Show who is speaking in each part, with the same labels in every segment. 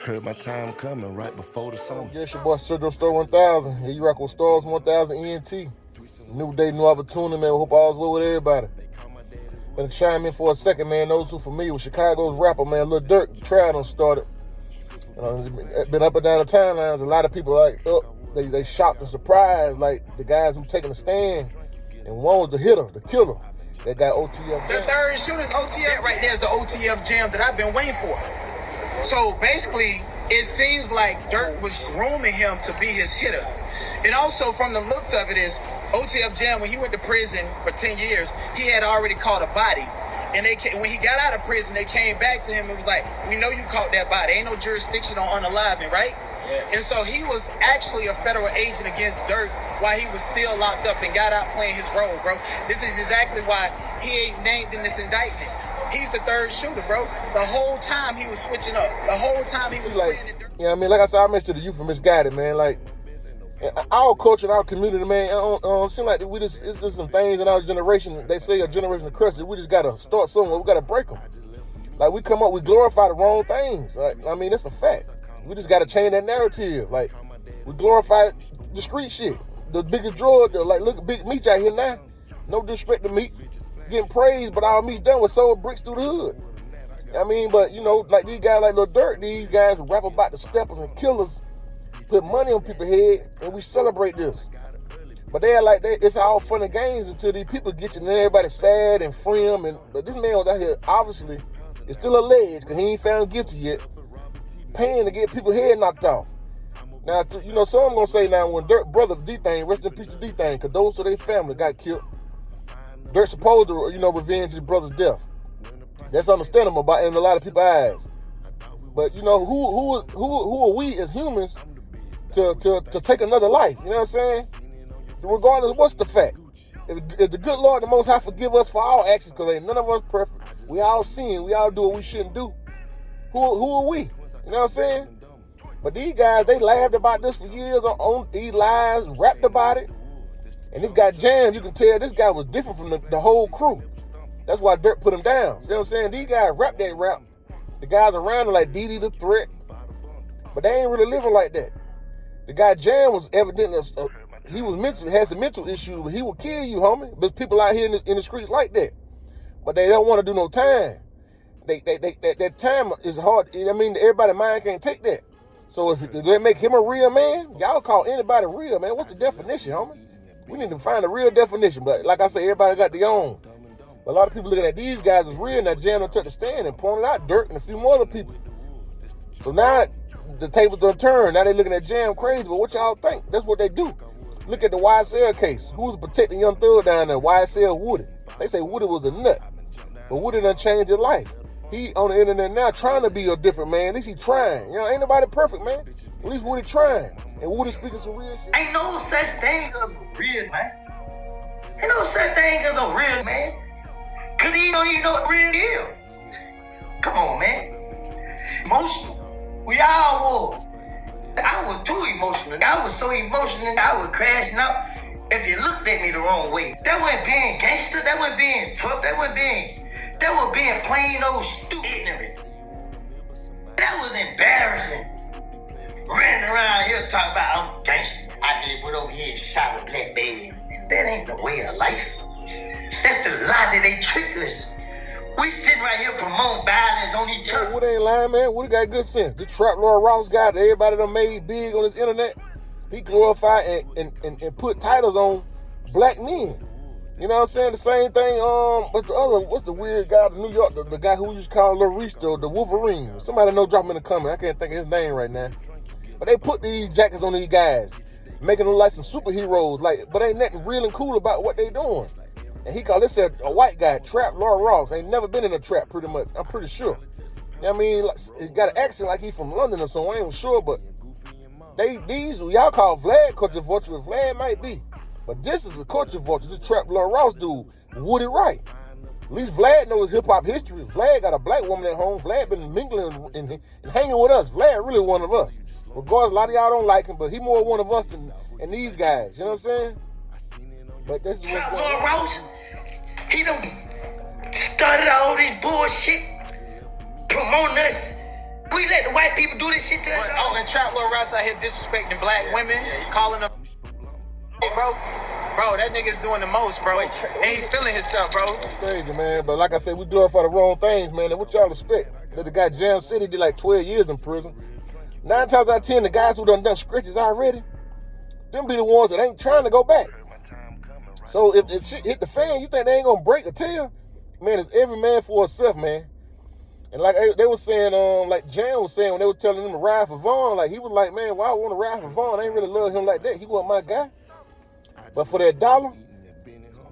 Speaker 1: Heard my time coming right before the summer.
Speaker 2: Yeah, it's your boy Sergio Star 1000. Here you rock with Stars 1000 ENT. New day, new opportunity, man. Hope all's well with everybody. Gonna chime in for a second, man. Those who familiar with Chicago's rapper, man, Lil Durk, the trial done started. It's been up and down the timelines. A lot of people they shocked and surprised, like the guys who taking a stand. And one was the hitter, the killer. That guy OTF.
Speaker 3: The third shooter's OTF right there is the OTF jam that I've been waiting for. So basically, it seems like Durk was grooming him to be his hitter. And also from the looks of it is OTF jam, when he went to prison for 10 years, he had already caught a body. And when he got out of prison, they came back to him and was like, we know you caught that body. Ain't no jurisdiction on unaliving, right? Yes. And so he was actually a federal agent against Durk while he was still locked up and got out playing his role, bro. This is exactly why he ain't named in this indictment. He's the third shooter, bro. The whole time he was switching up. The whole time he was
Speaker 2: like,
Speaker 3: playing it.
Speaker 2: You know what I mean? Like I said, I mentioned the youth are misguided, man. Like, our culture and our community, man, it seems like it's just some things in our generation. They say a generation of curses. We just got to start somewhere. We got to break them. Like, we glorify the wrong things. Like, I mean, it's a fact. We just got to change that narrative. Like, we glorify the street shit. The biggest drug, like, look, Big Meech out here now. No disrespect to Meech. Getting praised, but all Meech done was sold bricks through the hood. I mean, but, you know, like these guys like Lil Durk, these guys rap about the steppers and killers, put money on people's head, and we celebrate this. But they're like, it's all fun and games until these people get you, and then everybody's sad and free them. But this man was out here, obviously, it's still alleged, because he ain't found guilty yet, paying to get people's head knocked off. Now, you know, some going to say now, when Durk brother D-Thing, rest in peace to D-Thing, because those of their family got killed, Durk supposed to, you know, revenge his brother's death. That's understandable in a lot of people's eyes. But, you know, who are we as humans to take another life? You know what I'm saying? Regardless of what's the fact. If the good Lord, the Most High, forgive us for our actions, because ain't none of us perfect. We all sin. We all do what we shouldn't do. Who are we? You know what I'm saying? But these guys, they laughed about this for years on these lives, rapped about it. And this guy jammed. You can tell this guy was different from the whole crew. That's why Durk put him down. See what I'm saying? These guys rap that rap. The guys around him like Didi the Threat. But they ain't really living like that. The guy Jam was evidently, had some mental issues, but he will kill you, homie. There's people out here in the streets like that. But they don't want to do no time. That time is hard. I mean, everybody's mind can't take that. So do they make him a real man? Y'all call anybody real, man. What's the definition, homie? We need to find a real definition. But like I said, everybody got their own. But a lot of people looking at these guys as real, and that Jam took the stand and pointed out Durk and a few more other people. So now the tables are turned. Now they looking at Jam crazy, but what y'all think? That's what they do. Look at the YSL case. Who's protecting Young Thug down there? YSL Woody. They say Woody was a nut, but Woody done changed his life. He on the internet now trying to be a different man. At least he trying. You know, ain't nobody perfect, man. At least Woody trying. And Woody speaking some real shit.
Speaker 4: Ain't no such thing as a real man. Ain't no such thing as a real man. Cause he don't even know what real is. Come on, man. Emotional. We all were. I was too emotional. I was so emotional that I was crashing out if you looked at me the wrong way. That wasn't being gangster. That wasn't being tough. That was being plain old stupid ignorant. That was embarrassing. Running around here talking about I'm gangster. I just went over here and shot a black man. That ain't the way of life. That's the lie that they trick us. We sitting right here promoting violence on each other.
Speaker 2: Woody ain't lying, man. Woody got good sense. The Trap Lord Ross guy that everybody done made big on this internet, he glorified and put titles on black men. You know what I'm saying? The same thing, what's the weird guy in New York, the guy who used to call Lil Reese the Wolverine. Somebody know, drop him in the comment. I can't think of his name right now. But they put these jackets on these guys, making them like some superheroes, but ain't nothing real and cool about what they doing. And he called this a white guy, Trap Lord Ross. Ain't never been in a trap, pretty much. I'm pretty sure. You know what I mean? He got an accent like he from London or something. I ain't sure, but these y'all call Vlad culture vulture. Vlad might be. But this is a culture vulture. This Trap Lord Ross dude, Woody Wright. At least Vlad knows hip-hop history. Vlad got a black woman at home. Vlad been mingling and hanging with us. Vlad really one of us. Regardless, a lot of y'all don't like him, but he more one of us than these guys. You know what I'm saying? But this is what's going on.
Speaker 4: Ross, he done started all this bullshit, promoting us. We let the white people do this shit to us.
Speaker 3: Oh, and Trap Lil Russ out here disrespecting black women, calling them. Hey, bro, that nigga's doing the most, bro. And he feeling himself, bro.
Speaker 2: It's crazy, man. But like I said, we do it for the wrong things, man. And what y'all expect? That the guy Jam City did like 12 years in prison. 9 times out of 10, the guys who done scratches already, them be the ones that ain't trying to go back. So if shit hit the fan, you think they ain't gonna break a tail? Man, it's every man for himself, man. And like they were saying, like Jam was saying when they were telling him to ride for Vaughn, like he was like, man, why I want to ride for Vaughn? I ain't really love him like that. He wasn't my guy. But for that dollar,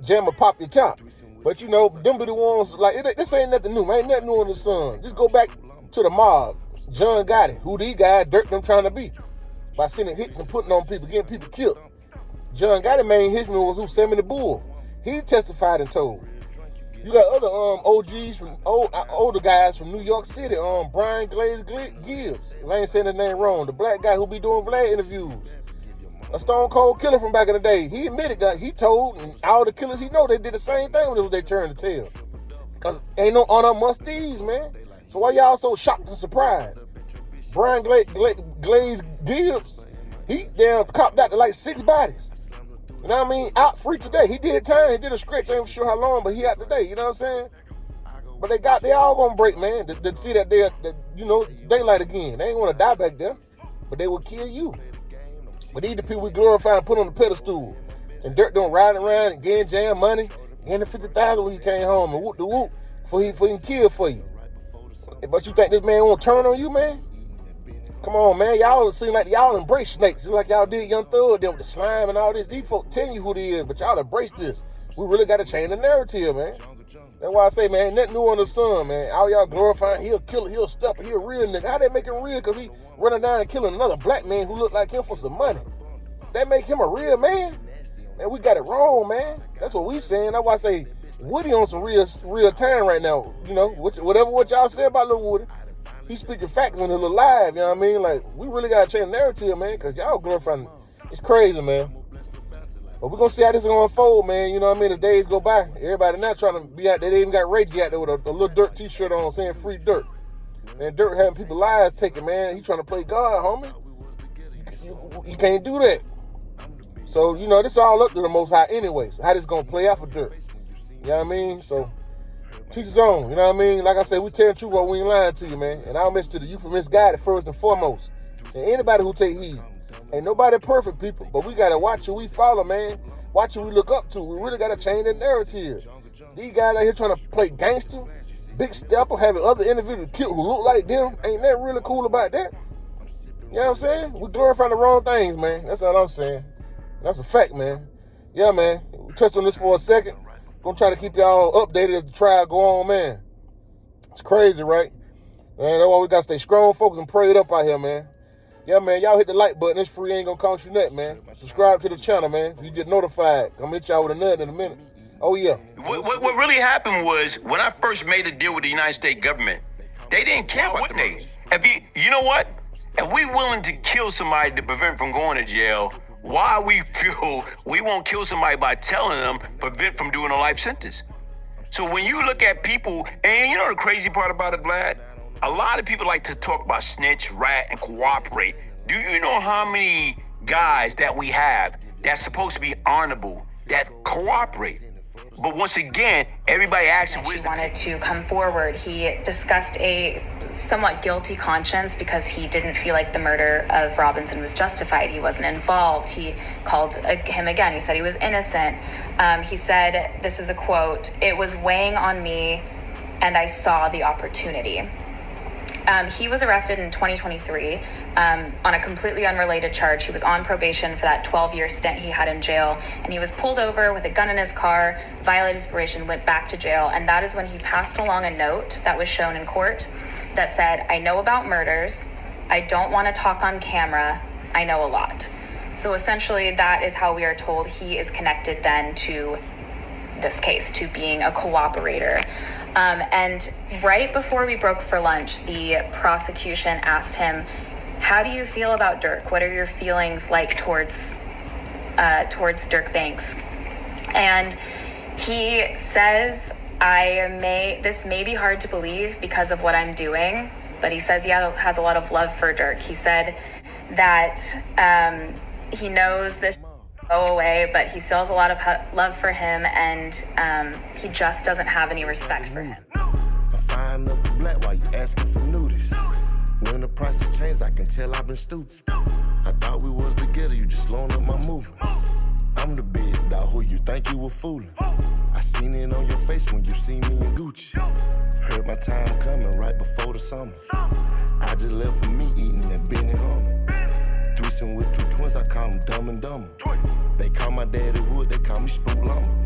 Speaker 2: Jam will pop your top. But you know, them be the ones, like, this ain't nothing new, man. Ain't nothing new under the sun. Just go back to the mob. John Gotti, who these guys, Durk them trying to be. By sending hits and putting on people, getting people killed. John Gotti main hitman was who sent me the bull. He testified and told. You got other OGs from older guys from New York City. Brian Glaze Gibbs. If I ain't saying his name wrong, the black guy who be doing Vlad interviews. A stone cold killer from back in the day. He admitted that he told, and all the killers he know they did the same thing when it was their turn to tell. Cause ain't no honor amongst thieves, man. So why y'all so shocked and surprised? Brian Glaze Gibbs, he damn copped out to like 6 bodies. You know what I mean? Out free today. He did time. He did a stretch. I ain't sure how long, but he out today. You know what I'm saying? But they all gonna break, man. To see that daylight again. They ain't gonna die back there, but they will kill you. But these the people we glorify and put on the pedestal. And Durk don't ride around and getting Jam money, getting the 50,000 when he came home and whoop the whoop for he kill for you. But you think this man won't turn on you, man? Come on, man. Y'all seem like y'all embrace snakes. Just like y'all did Young Thug, then with the slime and all this. These folks tell you who they is, but y'all embrace this. We really got to change the narrative, man. That's why I say, man, ain't nothing new under the sun, man. All y'all glorifying, he'll kill it, he'll Steppa, he a real nigga. How they make him real? Because he running down and killing another black man who look like him for some money. That make him a real man? Man, we got it wrong, man. That's what we saying. That's why I say Woody on some real time right now. You know, whatever what y'all say about Lil Woody, he's speaking facts when he's alive, you know what I mean? Like, we really got to change the narrative, man, because y'all glorifying, it's crazy, man. But we're going to see how this is going to unfold, man, you know what I mean, as days go by. Everybody not trying to be out there. They even got Reggie out there with a little Durk t-shirt on saying free Durk. And Durk having people's lives taken, man. He trying to play God, homie. You can't do that. So, you know, this all up to the Most High anyway. So how this going to play out for Durk? You know what I mean? So, teach his own, you know what I mean? Like I said, we telling the truth, but we ain't lying to you, man. And I'll message to the youth from misguided first and foremost. And anybody who take heed. Ain't nobody perfect, people. But we got to watch who we follow, man. Watch who we look up to. We really got to change the narrative. These guys out here trying to play gangster, big Steppa, having other individuals killed who look like them. Ain't that really cool about that? You know what I'm saying? We glorifying the wrong things, man. That's all I'm saying. That's a fact, man. Yeah, man. We touched on this for a second. Gonna try to keep y'all updated as the trial go on, man. It's crazy, right? Man, that's why we gotta stay strong, focused, and prayed up out here, man. Yeah, man, y'all hit the like button. It's free, ain't gonna cost you nothing, man. Subscribe to the channel, man. You get notified. I'm gonna hit y'all with a nut in a minute. Oh, yeah.
Speaker 5: What really happened was, when I first made a deal with the United States government, they didn't care about the name. You know what? If we willing to kill somebody to prevent from going to jail, why we feel we won't kill somebody by telling them prevent from doing a life sentence? So when you look at people, and you know the crazy part about it, Vlad? A lot of people like to talk about snitch, rat, and cooperate. Do you know how many guys that we have that's supposed to be honorable that cooperate? But once again, everybody asks him,
Speaker 6: he wanted to come forward. He discussed a somewhat guilty conscience because he didn't feel like the murder of Robinson was justified. He wasn't involved. He called him again. He said he was innocent. He said, this is a quote, "It was weighing on me and I saw the opportunity." He was arrested in 2023 on a completely unrelated charge. He was on probation for that 12-year stint he had in jail, and he was pulled over with a gun in his car, violated his probation, went back to jail, and that is when he passed along a note that was shown in court that said, "I know about murders. I don't want to talk on camera. I know a lot." So essentially, that is how we are told he is connected then to this case, to being a cooperator. And right before we broke for lunch, the prosecution asked him, "How do you feel about Durk? What are your feelings like towards Durk Banks?" And he says, this may be hard to believe because of what I'm doing, but he says he has a lot of love for Durk. He said that he knows this go away, but he still has a lot of love for him, and he just doesn't have any respect for him.
Speaker 1: I'm fine up the black while you asking for nudies. When the prices change, I can tell I've been stupid. I thought we was together, you just slowing up my movement. I'm the big dog who you think you were fooling. I seen it on your face when you see me in Gucci. Heard my time coming right before the summer. I just left for me eating that Benny Hummer. Threesome with two twins, I call them Dumb and Dumber. They call my daddy Wood, they call me Spook Lumber.